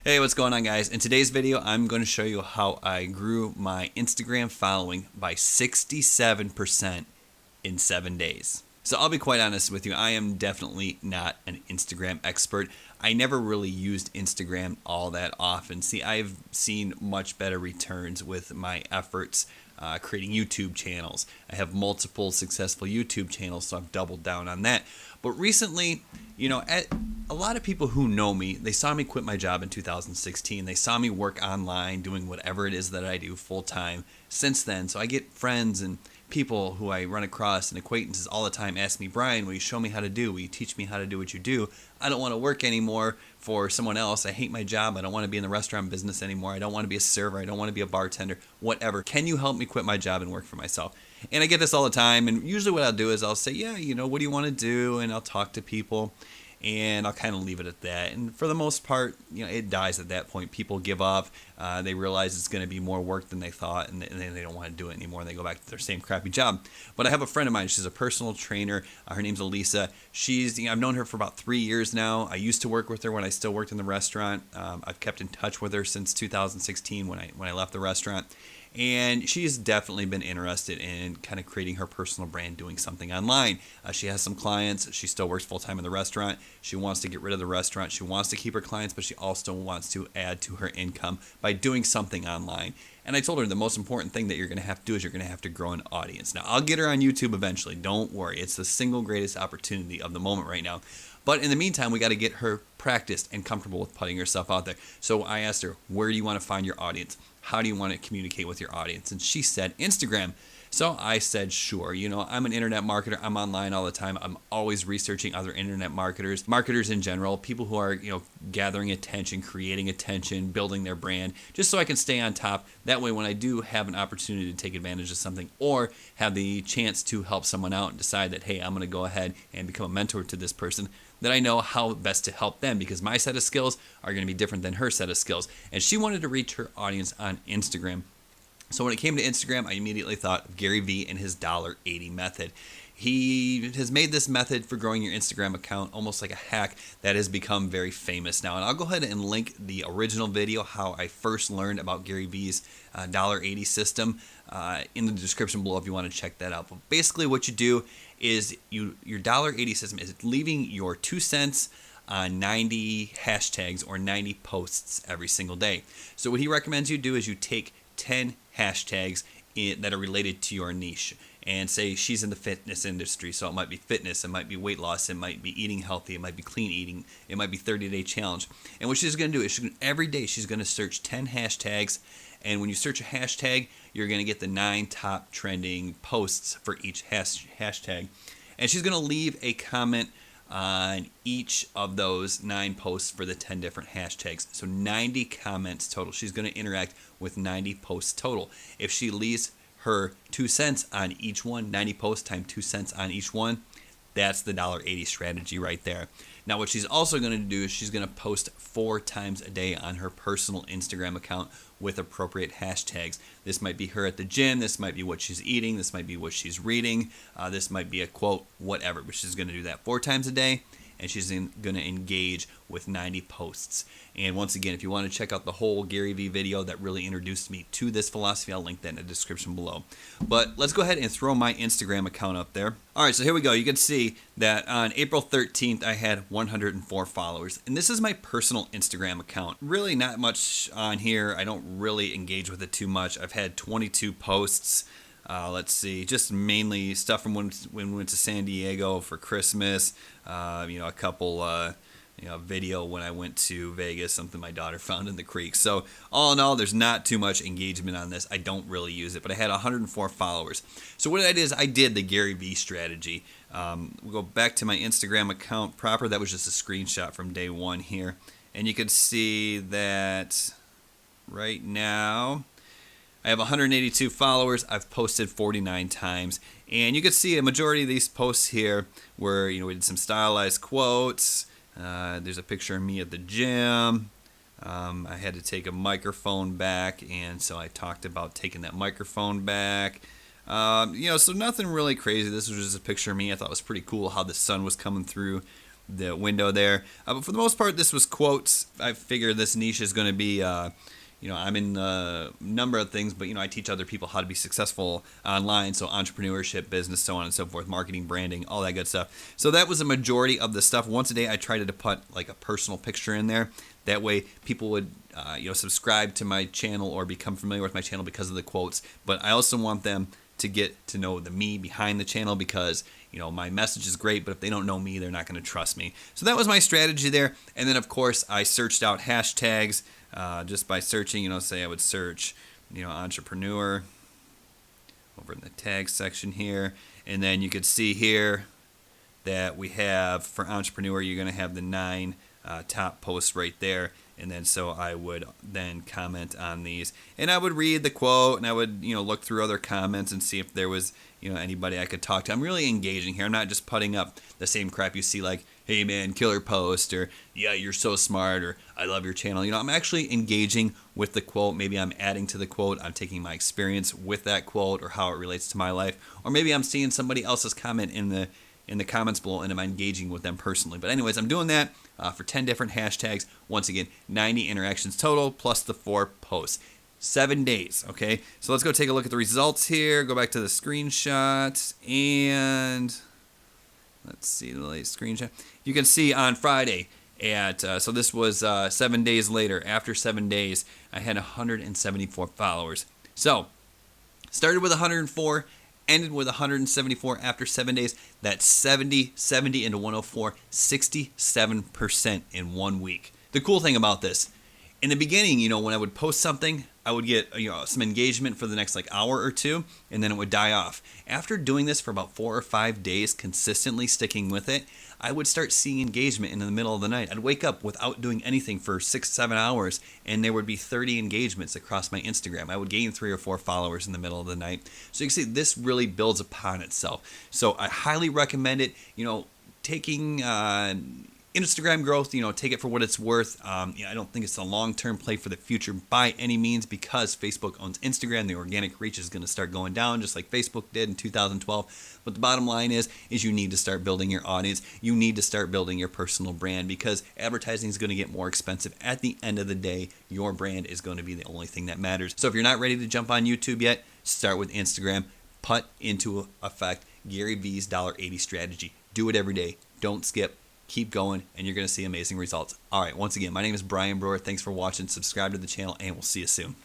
Hey, what's going on, guys? In today's video, I'm going to show you how I grew my Instagram following by 67% in 7 days. So I'll be quite honest with you, I am definitely not an Instagram expert. I never really used Instagram all that often. See, I've seen much better returns with my efforts creating YouTube channels. I have multiple successful YouTube channels, so I've doubled down on that. But recently, a lot of people who know me, they saw me quit my job in 2016. They saw me work online doing whatever it is that I do full time since then. So I get friends and people who I run across and acquaintances all the time ask me, Brian, will you show me how to do? Will you teach me how to do what you do? I don't want to work anymore for someone else. I hate my job. I don't want to be in the restaurant business anymore. I don't want to be a server. I don't want to be a bartender, whatever. Can you help me quit my job and work for myself? And I get this all the time. And usually what I'll do is I'll say, yeah, what do you want to do? And I'll talk to people. And I'll kind of leave it at that. And for the most part, it dies at that point. People give up. They realize it's going to be more work than they thought, and then they don't want to do it anymore, and they go back to their same crappy job. But I have a friend of mine. She's a personal trainer. Her name's Elisa. I've known her for about 3 years now. I used to work with her when I still worked in the restaurant. I've kept in touch with her since 2016 when I left the restaurant. And she's definitely been interested in kind of creating her personal brand, doing something online. She has some clients. She still works full-time in the restaurant. She wants to get rid of the restaurant. She wants to keep her clients, but she also wants to add to her income by doing something online. And I told her the most important thing that you're going to have to do is you're going to have to grow an audience. Now, I'll get her on YouTube eventually. Don't worry. It's the single greatest opportunity of the moment right now. But in the meantime, we got to get her practiced and comfortable with putting herself out there. So I asked her, where do you want to find your audience? How do you want to communicate with your audience? And she said Instagram. So I said, sure. I'm an internet marketer. I'm online all the time. I'm always researching other internet marketers in general, people who are, gathering attention, creating attention, building their brand, just so I can stay on top. That way, when I do have an opportunity to take advantage of something or have the chance to help someone out and decide that, hey, I'm going to go ahead and become a mentor to this person, that I know how best to help them, because my set of skills are going to be different than her set of skills. And she wanted to reach her audience on Instagram. So when it came to Instagram, I immediately thought of Gary Vee and his $80 method. He has made this method for growing your Instagram account almost like a hack that has become very famous now. And I'll go ahead and link the original video, how I first learned about Gary Vee's $80 system, in the description below if you want to check that out. But basically what you do is your $80 system is leaving your 2 cents on 90 hashtags or 90 posts every single day. So what he recommends you do is you take 10 hashtags that are related to your niche, and say she's in the fitness industry, so it might be fitness, it might be weight loss, it might be eating healthy, it might be clean eating, it might be 30-day challenge. And what she's going to do is every day she's going to search 10 hashtags, and when you search a hashtag, you're going to get the 9 top trending posts for each hashtag. And she's going to leave a comment on each of those 9 posts for the 10 different hashtags. So 90 comments total. She's going to interact with 90 posts total. If she leaves her 2 cents on each one, 90 posts times 2 cents on each one, that's the $80 strategy right there. Now what she's also going to do is she's going to post 4 times a day on her personal Instagram account with appropriate hashtags. This might be her at the gym, this might be what she's eating, this might be what she's reading, this might be a quote, whatever. But she's going to do that 4 times a day, and she's going to engage with 90 posts. And once again, if you want to check out the whole Gary Vee video that really introduced me to this philosophy, I'll link that in the description below. But let's go ahead and throw my Instagram account up there. All right, so here we go. You can see that on April 13th, I had 104 followers. And this is my personal Instagram account. Really not much on here. I don't really engage with it too much. I've had 22 posts. Let's see, just mainly stuff from when we went to San Diego for Christmas, a couple, video when I went to Vegas, something my daughter found in the creek. So all in all, there's not too much engagement on this. I don't really use it, but I had 104 followers. So what I did is I did the Gary Vee strategy. We'll go back to my Instagram account proper. That was just a screenshot from day one here. And you can see that right now I have 182 followers. I've posted 49 times. And you can see a majority of these posts here where, we did some stylized quotes. There's a picture of me at the gym. I had to take a microphone back, and so I talked about taking that microphone back. So nothing really crazy. This was just a picture of me. I thought it was pretty cool how the sun was coming through the window there. But for the most part, this was quotes. I figure this niche is going to be, I'm in a number of things, but, I teach other people how to be successful online. So entrepreneurship, business, so on and so forth, marketing, branding, all that good stuff. So that was a majority of the stuff. Once a day, I tried to put like a personal picture in there. That way people would, subscribe to my channel or become familiar with my channel because of the quotes. But I also want them to get to know the me behind the channel because, my message is great, but if they don't know me, they're not going to trust me. So that was my strategy there. And then, of course, I searched out hashtags just by searching, say I would search, entrepreneur over in the tag section here. And then you could see here that we have for entrepreneur, you're going to have the 9 top posts right there. And then so I would then comment on these, and I would read the quote, and I would look through other comments and see if there was anybody I could talk to. I'm really engaging here. I'm not just putting up the same crap you see like, hey man, killer post, or yeah, you're so smart, or I love your channel. I'm actually engaging with the quote. Maybe I'm adding to the quote. I'm taking my experience with that quote or how it relates to my life, or maybe I'm seeing somebody else's comment in the comments below, and I'm engaging with them personally. But anyways, I'm doing that for 10 different hashtags. Once again, 90 interactions total plus the 4 posts. 7 days, okay? So let's go take a look at the results here. Go back to the screenshots, and let's see the latest screenshot. You can see on Friday so this was 7 days later. After 7 days, I had 174 followers. So started with 104, ended with 174 after 7 days. That's 70 into 104, 67% in 1 week. The cool thing about this, in the beginning, when I would post something, I would get some engagement for the next hour or two, and then it would die off. After doing this for about 4 or 5 days, consistently sticking with it, I would start seeing engagement in the middle of the night. I'd wake up without doing anything for 6-7 hours, and there would be 30 engagements across my Instagram. I would gain 3 or 4 followers in the middle of the night. So you can see this really builds upon itself. So I highly recommend it. Taking Instagram growth, take it for what it's worth. I don't think it's a long-term play for the future by any means, because Facebook owns Instagram. The organic reach is going to start going down just like Facebook did in 2012. But the bottom line is you need to start building your audience. You need to start building your personal brand, because advertising is going to get more expensive. At the end of the day, your brand is going to be the only thing that matters. So if you're not ready to jump on YouTube yet, start with Instagram. Put into effect GaryVee's $1.80 strategy. Do it every day. Don't skip. Keep going, and you're going to see amazing results. All right, once again, my name is Brian Brewer. Thanks for watching. Subscribe to the channel, and we'll see you soon.